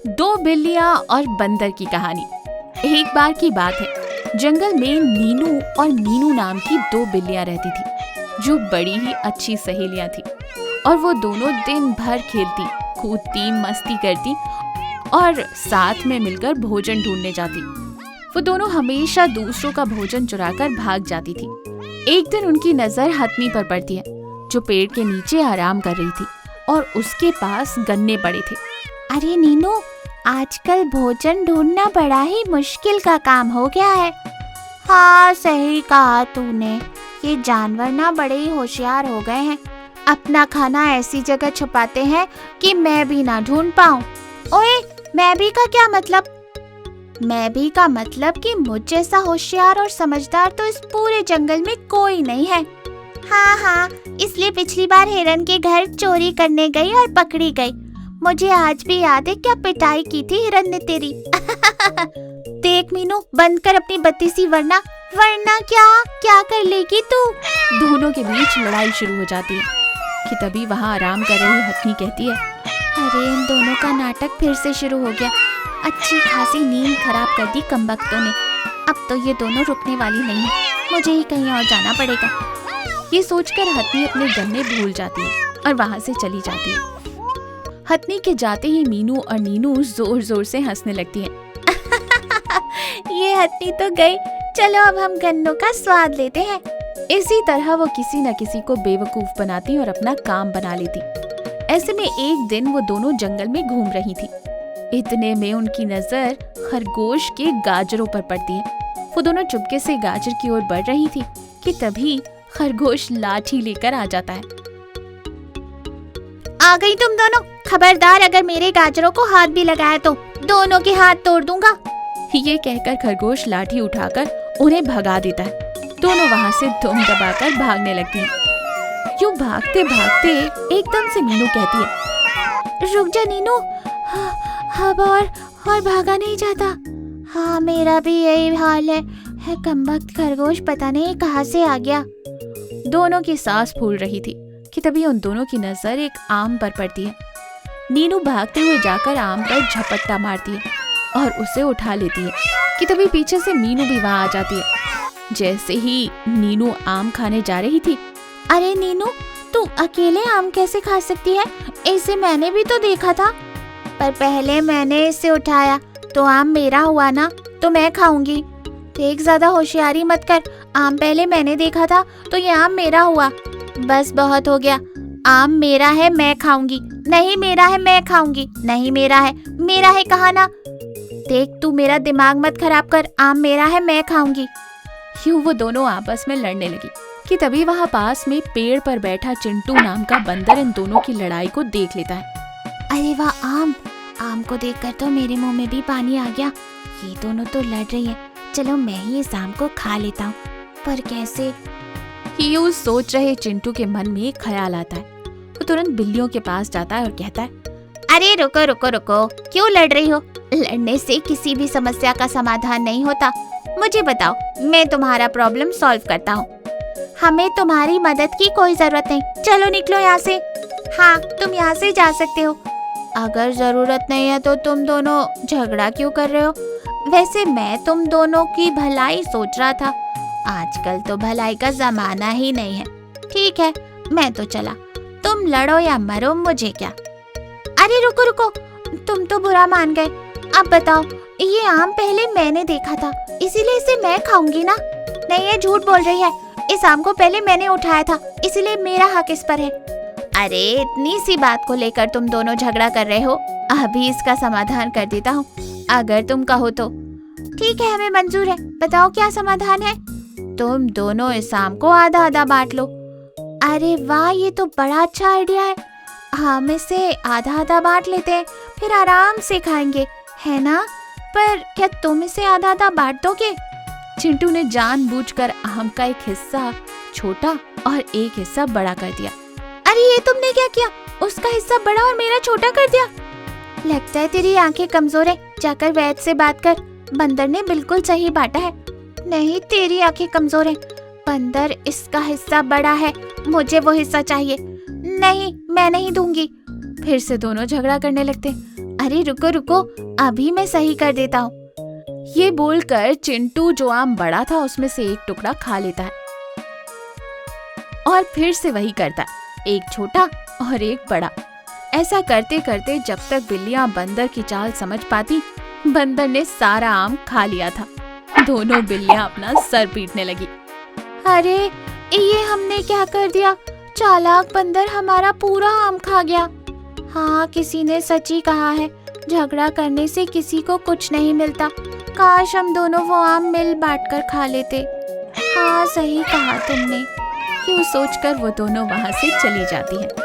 दो बिल्लियां और बंदर की कहानी। एक बार की बात है, जंगल में नीनू और मीनू नाम की दो बिल्लियां रहती थी जो बड़ी ही अच्छी सहेलियां थी। और वो दोनों दिन भर खेलती, कूदती, मस्ती करती और साथ में मिलकर भोजन ढूंढने जाती। वो दोनों हमेशा दूसरों का भोजन चुराकर भाग जाती थी। एक दिन उनकी नजर हथनी पर पड़ती है जो पेड़ के नीचे आराम कर रही थी और उसके पास गन्ने पड़े थे। अरे नीनू, आजकल भोजन ढूंढना बड़ा ही मुश्किल का काम हो गया है। हाँ, सही कहा तूने। ये जानवर ना बड़े ही होशियार हो गए हैं। अपना खाना ऐसी जगह छुपाते हैं कि मैं भी ना ढूंढ पाऊं। ओए, मैं भी का क्या मतलब? मैं भी का मतलब कि मुझ जैसा होशियार और समझदार तो इस पूरे जंगल में कोई नहीं है। हाँ, इसलिए पिछली बार हिरन के घर चोरी करने गई और पकड़ी गई। मुझे आज भी याद है क्या पिटाई की थी हिरन ने तेरी। देख मीनू, बंद कर अपनी बत्ती सी, वरना क्या कर लेगी तू? दोनों के बीच लड़ाई शुरू हो जाती है कि तभी वहाँ आराम कर रही हथनी कहती है, अरे इन दोनों का नाटक फिर से शुरू हो गया। अच्छी खासी नींद खराब कर दी कमबख्तों ने। अब तो ये दोनों रुकने वाली नहीं है, मुझे ही कहीं और जाना पड़ेगा। ये सोचकर हथनी अपने गन्ने भूल जाती है और वहाँ से चली जाती है। हथनी के जाते ही मीनू और नीनू जोर जोर से हंसने लगती हैं। ये हथनी तो गई, चलो अब हम गन्नों का स्वाद लेते हैं। इसी तरह वो किसी न किसी को बेवकूफ बनाती और अपना काम बना लेती। ऐसे में एक दिन वो दोनों जंगल में घूम रही थी। इतने में उनकी नजर खरगोश के गाजरों पर पड़ती है। वो दोनों चुपके से गाजर की ओर बढ़ रही थी कि तभी खरगोश लाठी लेकर आ जाता है। आ गई तुम दोनों, खबरदार अगर मेरे गाजरों को हाथ भी लगाया तो दोनों के हाथ तोड़ दूंगा। ये कहकर खरगोश लाठी उठाकर उन्हें भगा देता है। दोनों वहाँ से दुम दबाकर भागने लगती हैं। यूं भागते भागते एकदम से मीनू कहती है, रुक जा नीनू, अब और भागा नहीं जाता। हाँ, मेरा भी यही हाल है कमबख्त खरगोश पता नहीं कहाँ से आ गया। दोनों की सांस फूल रही थी कि तभी उन दोनों की नजर एक आम पर पड़ती है। नीनू भागते हुए जाकर आम पर झपट्टा मारती है और उसे उठा लेती है कि तभी पीछे से मीनू भी वहाँ आ जाती है। जैसे ही नीनू आम खाने जा रही थी, अरे नीनू, तू अकेले आम कैसे खा सकती है? इसे मैंने भी तो देखा था। पर पहले मैंने इसे उठाया तो आम मेरा हुआ ना, तो मैं खाऊंगी। देख, ज्यादा होशियारी मत कर। आम पहले मैंने देखा था तो ये आम मेरा हुआ। बस बहुत हो गया। आम मेरा है, मैं खाऊंगी। नहीं मेरा है, मैं खाऊंगी। नहीं मेरा है कहा ना। देख, तू मेरा दिमाग मत खराब कर। आम मेरा है, मैं खाऊंगी। यूं वो दोनों आपस में लड़ने लगी कि तभी वहाँ पास में पेड़ पर बैठा चिंटू नाम का बंदर इन दोनों की लड़ाई को देख लेता है। अरे वाह, आम को देखकर तो मेरे मुंह में भी पानी आ गया। ये दोनों तो लड़ रही है, चलो मैं ही इस आम को खा लेता हूँ। पर कैसे? यूं सोच रहे चिंटू के मन में एक ख्याल आता है। वो तुरंत बिल्लियों के पास जाता है और कहता है, अरे रुको, क्यों लड़ रही हो? लड़ने से किसी भी समस्या का समाधान नहीं होता। मुझे बताओ, मैं तुम्हारा प्रॉब्लम सॉल्व करता हूँ। हमें तुम्हारी मदद की कोई जरूरत नहीं। चलो निकलो यहाँ से। हाँ, तुम यहाँ से जा सकते हो। अगर जरूरत नहीं है तो तुम दोनों झगड़ा क्यों कर रहे हो? वैसे मैं तुम दोनों की भलाई सोच रहा था। आजकल तो भलाई का जमाना ही नहीं है। ठीक है, मैं तो चला। तुम लड़ो या मरो, मुझे क्या। अरे रुको, तुम तो बुरा मान गए। अब बताओ, ये आम पहले मैंने देखा था, इसीलिए इसे मैं खाऊंगी ना? नहीं, ये झूठ बोल रही है। इस आम को पहले मैंने उठाया था, इसीलिए मेरा हक इस पर है। अरे इतनी सी बात को लेकर तुम दोनों झगड़ा कर रहे हो। अभी इसका समाधान कर देता हूँ, अगर तुम कहो तो। ठीक है, हमें मंजूर है। बताओ क्या समाधान है? तुम दोनों इस आम को आधा आधा बांट लो। अरे वाह, ये तो बड़ा अच्छा आइडिया है। हम इसे आधा आधा बांट लेते हैं, फिर आराम से खाएंगे, है ना? पर क्या तुम इसे आधा आधा बांट दोगे? चिंटू ने जानबूझकर आम का एक हिस्सा छोटा और एक हिस्सा बड़ा कर दिया। अरे ये तुमने क्या किया? उसका हिस्सा बड़ा और मेरा छोटा कर दिया। लगता है तेरी आंखें कमजोर है। जाकर वैद्य से बात कर। बंदर ने बिल्कुल सही बांटा है। नहीं, तेरी आंखें कमजोर है। बंदर, इसका हिस्सा बड़ा है, मुझे वो हिस्सा चाहिए। नहीं, मैं नहीं दूंगी। फिर से दोनों झगड़ा करने लगते। अरे रुको रुको, अभी मैं सही कर देता हूँ। ये बोलकर चिंटू जो आम बड़ा था उसमें से एक टुकड़ा खा लेता है और फिर से वही करता है, एक छोटा और एक बड़ा। ऐसा करते करते जब तक बिल्लियां बंदर की चाल समझ पाती, बंदर ने सारा आम खा लिया था। दोनों बिल्लियां अपना सर पीटने लगी। अरे ये हमने क्या कर दिया, चालाक बंदर हमारा पूरा आम खा गया। हाँ, किसी ने सच ही कहा है, झगड़ा करने से किसी को कुछ नहीं मिलता। काश हम दोनों वो आम मिल बांट कर खा लेते। हाँ, सही कहा तुमने। यूं सोचकर वो दोनों वहां से चली जाती हैं।